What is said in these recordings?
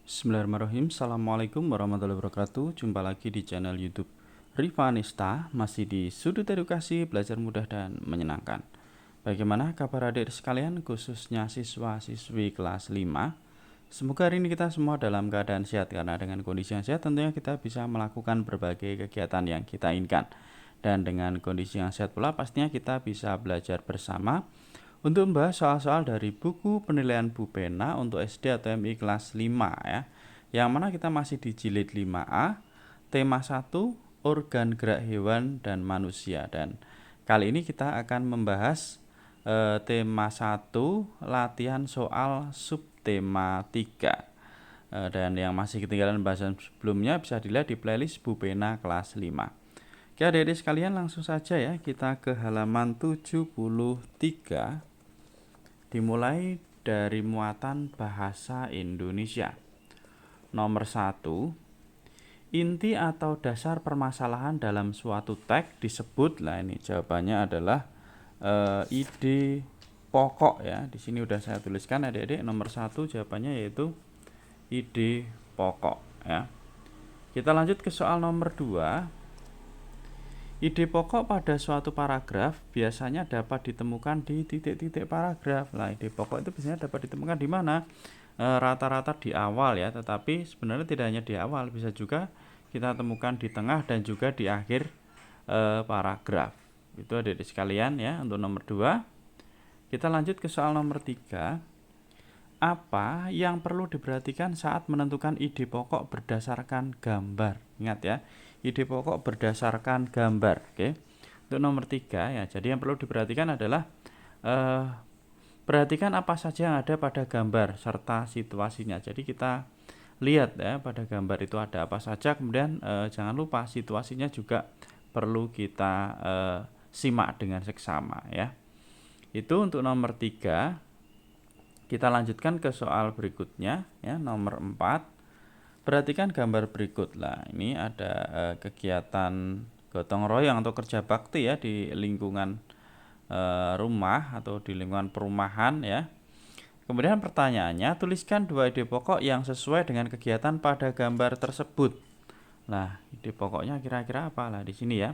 Bismillahirrahmanirrahim. Assalamualaikum warahmatullahi wabarakatuh. Jumpa lagi di channel YouTube Rifa Nista, masih di sudut edukasi belajar mudah dan menyenangkan. Bagaimana kabar adik sekalian, khususnya siswa-siswi kelas 5? Semoga hari ini kita semua dalam keadaan sehat, karena dengan kondisi yang sehat tentunya kita bisa melakukan berbagai kegiatan yang kita inginkan. Dan dengan kondisi yang sehat pula pastinya kita bisa belajar bersama untuk membahas soal-soal dari buku penilaian Bu Pena untuk SD atau MI kelas 5 ya. Yang mana kita masih di jilid 5A, tema 1, organ gerak hewan dan manusia. Dan kali ini kita akan membahas tema 1, latihan soal subtema 3. Dan yang masih ketinggalan bahasan sebelumnya bisa dilihat di playlist Bu Pena kelas 5. Oke adik-adik sekalian, langsung saja ya kita ke halaman 73. Dimulai dari muatan bahasa Indonesia. Nomor 1, inti atau dasar permasalahan dalam suatu teks disebut, ini jawabannya adalah ide pokok ya. Di sini udah saya tuliskan adik-adik, nomor 1 jawabannya yaitu ide pokok ya. Kita lanjut ke soal nomor 2. Ide pokok pada suatu paragraf biasanya dapat ditemukan di titik-titik paragraf. Nah, ide pokok itu biasanya dapat ditemukan di mana? Rata-rata di awal ya, tetapi sebenarnya tidak hanya di awal, bisa juga kita temukan di tengah dan juga di akhir paragraf. Itu adik-adik sekalian ya untuk nomor 2. Kita lanjut ke soal nomor 3. Apa yang perlu diperhatikan saat menentukan ide pokok berdasarkan gambar? Ingat ya, ide pokok berdasarkan gambar. Oke. Untuk nomor 3 ya, jadi yang perlu diperhatikan adalah perhatikan apa saja yang ada pada gambar serta situasinya. Jadi kita lihat ya pada gambar itu ada apa saja, kemudian jangan lupa situasinya juga perlu kita simak dengan seksama ya. Itu untuk nomor 3. Kita lanjutkan ke soal berikutnya ya, nomor 4. Perhatikan gambar berikut. Lah, ini ada kegiatan gotong royong atau kerja bakti ya di lingkungan rumah atau di lingkungan perumahan ya. Kemudian pertanyaannya, tuliskan 2 ide pokok yang sesuai dengan kegiatan pada gambar tersebut. Nah, ide pokoknya kira-kira apa? Lah di sini ya.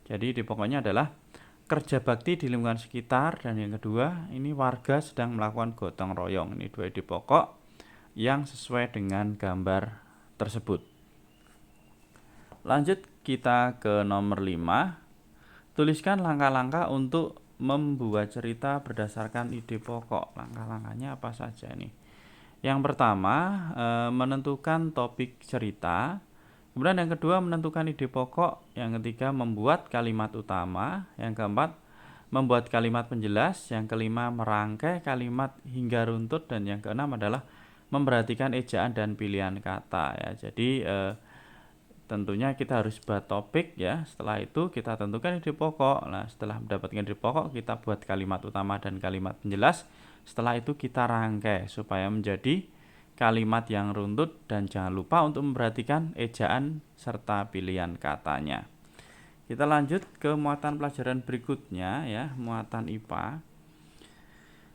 Jadi ide pokoknya adalah kerja bakti di lingkungan sekitar, dan yang kedua ini warga sedang melakukan gotong royong. Ini 2 ide pokok yang sesuai dengan gambar tersebut. Lanjut kita ke nomor 5. Tuliskan langkah-langkah untuk membuat cerita berdasarkan ide pokok. Langkah-langkahnya apa saja nih? Yang pertama, menentukan topik cerita. Kemudian yang kedua, menentukan ide pokok. Yang ketiga, membuat kalimat utama. Yang keempat, membuat kalimat penjelas. Yang kelima, merangkai kalimat hingga runtut. Dan yang keenam adalah memperhatikan ejaan dan pilihan kata ya. Jadi tentunya kita harus buat topik ya. Setelah itu kita tentukan ide pokok. Nah, setelah mendapatkan ide pokok, kita buat kalimat utama dan kalimat penjelas. Setelah itu kita rangkai supaya menjadi kalimat yang runtut, dan jangan lupa untuk memperhatikan ejaan serta pilihan katanya. Kita lanjut ke muatan pelajaran berikutnya ya, muatan IPA.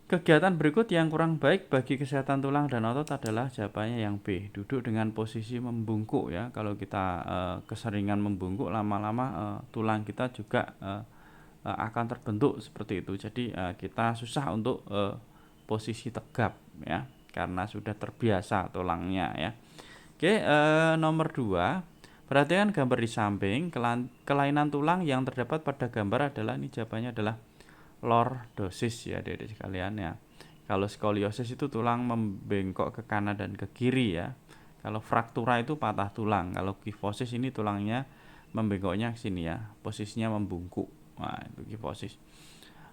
Kegiatan berikut yang kurang baik bagi kesehatan tulang dan otot adalah jawabannya yang B. Duduk dengan posisi membungkuk ya. Kalau kita keseringan membungkuk, lama-lama tulang kita juga akan terbentuk seperti itu. Jadi kita susah untuk posisi tegap ya, karena sudah terbiasa tulangnya ya. Oke, nomor 2. Perhatikan gambar di samping. Kelainan tulang yang terdapat pada gambar adalah, ini jawabannya adalah lordosis ya adik-adik sekalian ya. Kalau skoliosis itu tulang membengkok ke kanan dan ke kiri ya. Kalau fraktura itu patah tulang. Kalau kifosis ini tulangnya membengkoknya ke sini ya, posisinya membungkuk. Nah, itu kifosis.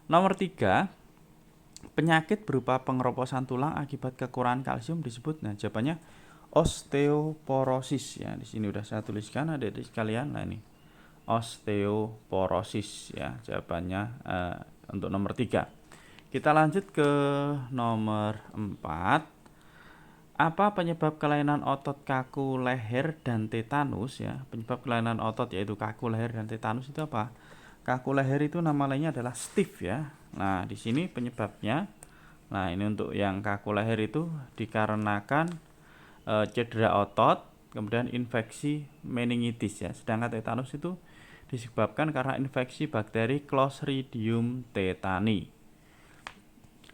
Nomor 3, penyakit berupa pengeroposan tulang akibat kekurangan kalsium disebut, nah jawabannya osteoporosis ya. Di sini udah saya tuliskan adik-adik sekalian. Nah, ini osteoporosis ya jawabannya untuk nomor 3. Kita lanjut ke nomor 4. Apa penyebab kelainan otot kaku leher dan tetanus ya? Penyebab kelainan otot yaitu kaku leher dan tetanus itu apa? Kaku leher itu nama lainnya adalah stiff ya. Nah, di sini penyebabnya. Nah, ini untuk yang kaku leher itu dikarenakan cedera otot, kemudian infeksi meningitis ya. Sedangkan tetanus itu disebabkan karena infeksi bakteri Clostridium tetani.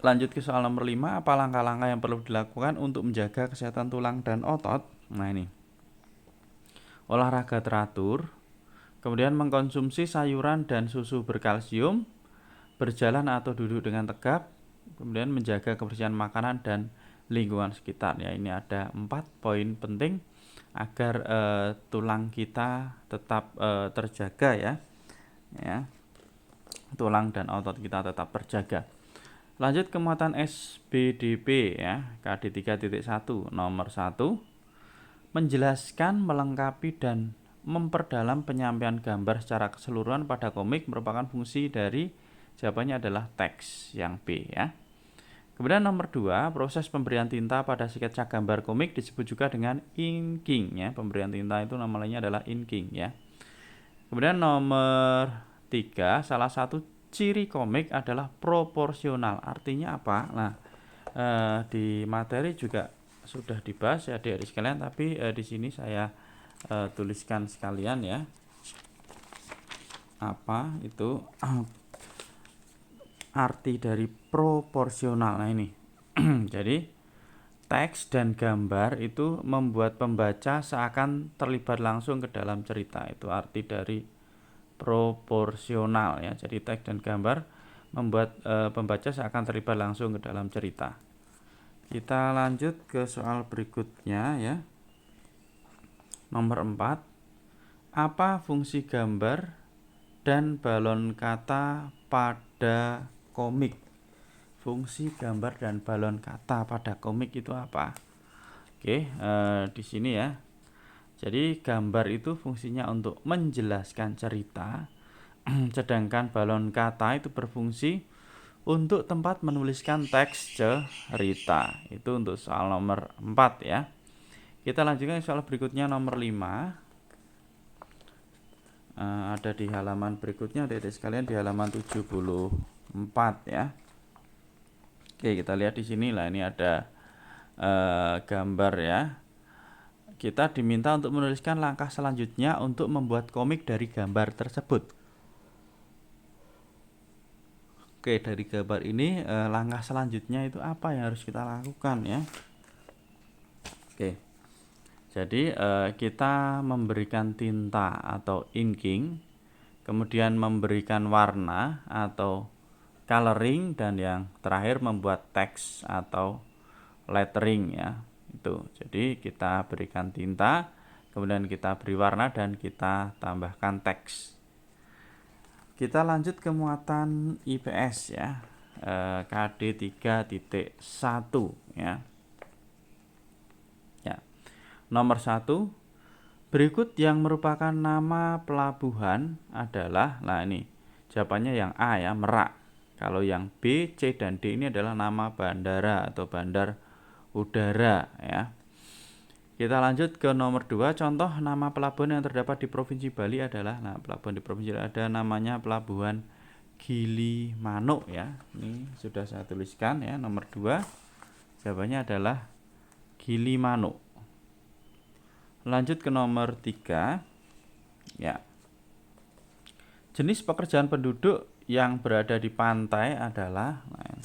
Lanjut ke soal nomor 5, apa langkah-langkah yang perlu dilakukan untuk menjaga kesehatan tulang dan otot? Nah ini, olahraga teratur, kemudian mengkonsumsi sayuran dan susu berkalsium, berjalan atau duduk dengan tegap, kemudian menjaga kebersihan makanan dan lingkungan sekitar. Ya, ini ada 4 poin penting agar tulang kita tetap terjaga ya. Tulang dan otot kita tetap terjaga. Lanjut ke muatan SBDP ya, KD 3.1 nomor 1, menjelaskan, melengkapi dan memperdalam penyampaian gambar secara keseluruhan pada komik merupakan fungsi dari jawabannya adalah teks yang B ya. Kemudian nomor 2, proses pemberian tinta pada sketsa gambar komik disebut juga dengan inking ya. Pemberian tinta itu namanya adalah inking ya. Kemudian nomor 3, salah satu ciri komik adalah proporsional. Artinya apa? Nah, di materi juga sudah dibahas ya adik-adik sekalian, tapi di sini saya tuliskan sekalian ya. Apa itu arti dari proporsional? Nah ini. Jadi teks dan gambar itu membuat pembaca seakan terlibat langsung ke dalam cerita. Itu arti dari proporsional ya. Jadi teks dan gambar membuat pembaca seakan terlibat langsung ke dalam cerita. Kita lanjut ke soal berikutnya ya. Nomor 4. Apa fungsi gambar dan balon kata pada komik? Fungsi gambar dan balon kata pada komik itu apa? Oke, di sini ya. Jadi gambar itu fungsinya untuk menjelaskan cerita, sedangkan balon kata itu berfungsi untuk tempat menuliskan teks cerita. Itu untuk soal nomor 4 ya. Kita lanjutkan soal berikutnya nomor 5. Ada di halaman berikutnya adik-adik sekalian, di halaman 74 ya. Oke, kita lihat di sini lah, ini ada gambar ya. Kita diminta untuk menuliskan langkah selanjutnya untuk membuat komik dari gambar tersebut. Oke, dari gambar ini langkah selanjutnya itu apa yang harus kita lakukan ya? Oke, jadi kita memberikan tinta atau inking, kemudian memberikan warna atau coloring, dan yang terakhir membuat teks atau lettering ya. Itu. Jadi kita berikan tinta, kemudian kita beri warna dan kita tambahkan teks. Kita lanjut ke muatan IPS ya. KD 3.1 ya. Ya. Nomor 1, berikut yang merupakan nama pelabuhan adalah, nah ini jawabannya yang A ya, Merak. Kalau yang B, C dan D ini adalah nama bandara atau bandar udara ya. Kita lanjut ke nomor 2, contoh nama pelabuhan yang terdapat di Provinsi Bali adalah, nah pelabuhan di Provinsi Bali ada namanya Pelabuhan Gilimanuk ya. Ini sudah saya tuliskan ya, nomor 2 jawabannya adalah Gilimanuk. Lanjut ke nomor 3 ya. Jenis pekerjaan penduduk yang berada di pantai adalah, nah,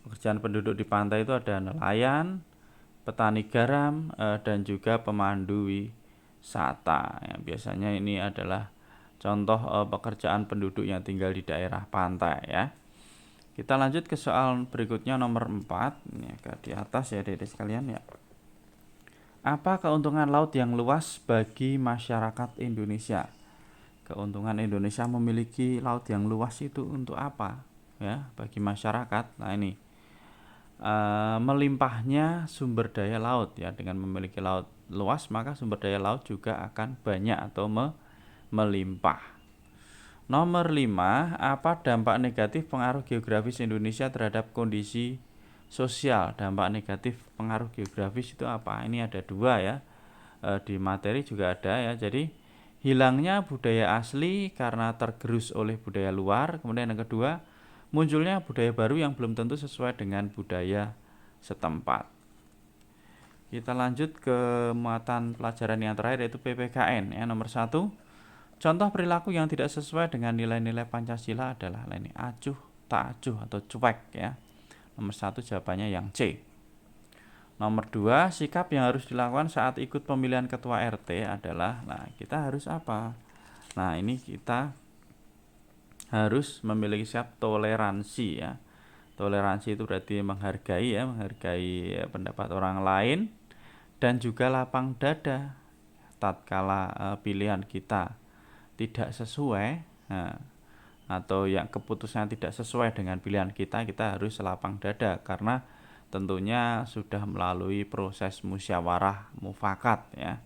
pekerjaan penduduk di pantai itu ada nelayan, petani garam, dan juga pemandu wisata ya. Biasanya ini adalah contoh pekerjaan penduduk yang tinggal di daerah pantai ya. Kita lanjut ke soal berikutnya nomor 4 ini agak di atas ya adik-adik sekalian ya. Apa keuntungan laut yang luas bagi masyarakat Indonesia? Keuntungan Indonesia memiliki laut yang luas itu untuk apa ya bagi masyarakat? Nah ini melimpahnya sumber daya laut ya. Dengan memiliki laut luas maka sumber daya laut juga akan banyak atau melimpah. Nomor 5, apa dampak negatif pengaruh geografis Indonesia terhadap kondisi sosial? Dampak negatif pengaruh geografis itu apa? Ini ada 2 ya. Di materi juga ada ya. Jadi hilangnya budaya asli karena tergerus oleh budaya luar. Kemudian yang kedua, munculnya budaya baru yang belum tentu sesuai dengan budaya setempat. Kita lanjut ke muatan pelajaran yang terakhir, yaitu PPKN ya. Nomor 1, contoh perilaku yang tidak sesuai dengan nilai-nilai Pancasila adalah ini acuh, tak acuh atau cuek ya. Nomor 1 jawabannya yang C. Nomor 2, sikap yang harus dilakukan saat ikut pemilihan ketua RT adalah, nah kita harus apa? Nah ini kita harus memiliki sikap toleransi ya. Toleransi itu berarti menghargai ya, menghargai pendapat orang lain, dan juga lapang dada tatkala pilihan kita tidak sesuai, nah, atau yang keputusan tidak sesuai dengan pilihan kita harus lapang dada karena tentunya sudah melalui proses musyawarah mufakat ya.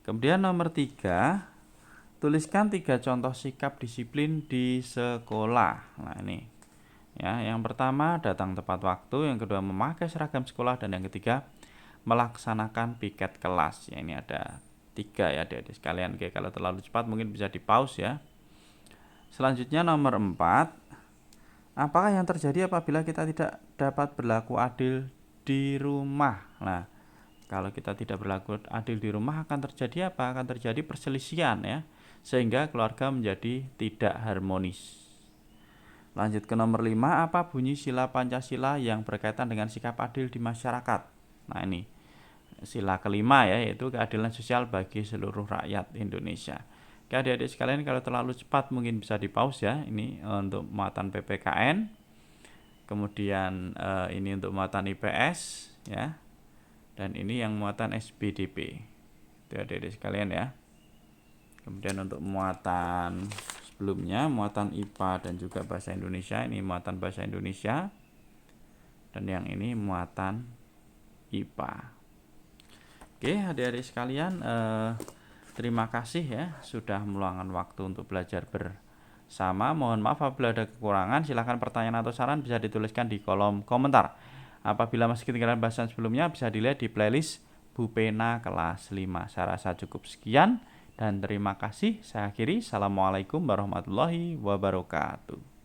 Kemudian nomor 3, tuliskan 3 contoh sikap disiplin di sekolah. Nah ini ya, yang pertama datang tepat waktu, yang kedua memakai seragam sekolah, dan yang ketiga melaksanakan piket kelas. Ya ini ada 3 ya adik-adik sekalian. Oke, kalau terlalu cepat mungkin bisa di pause ya. Selanjutnya nomor 4, apakah yang terjadi apabila kita tidak dapat berlaku adil di rumah? Nah, kalau kita tidak berlaku adil di rumah akan terjadi apa? Akan terjadi perselisihan ya, sehingga keluarga menjadi tidak harmonis. Lanjut ke nomor 5, apa bunyi sila Pancasila yang berkaitan dengan sikap adil di masyarakat? Nah ini sila kelima ya, yaitu keadilan sosial bagi seluruh rakyat Indonesia. Oke adik-adik sekalian, kalau terlalu cepat mungkin bisa di pause ya. Ini untuk muatan PPKN, kemudian ini untuk muatan IPS ya, dan ini yang muatan SBDP. Itu adik-adik sekalian ya. Kemudian untuk muatan sebelumnya, muatan IPA dan juga bahasa Indonesia, ini muatan bahasa Indonesia, dan yang ini muatan IPA. Oke adik-adik sekalian, terima kasih ya sudah meluangkan waktu untuk belajar bersama. Mohon maaf apabila ada kekurangan. Silahkan pertanyaan atau saran bisa dituliskan di kolom komentar. Apabila masih ketinggalan bahasan sebelumnya, bisa dilihat di playlist Bu Pena kelas 5. Saya rasa cukup sekian dan terima kasih. Saya akhiri. Assalamualaikum warahmatullahi wabarakatuh.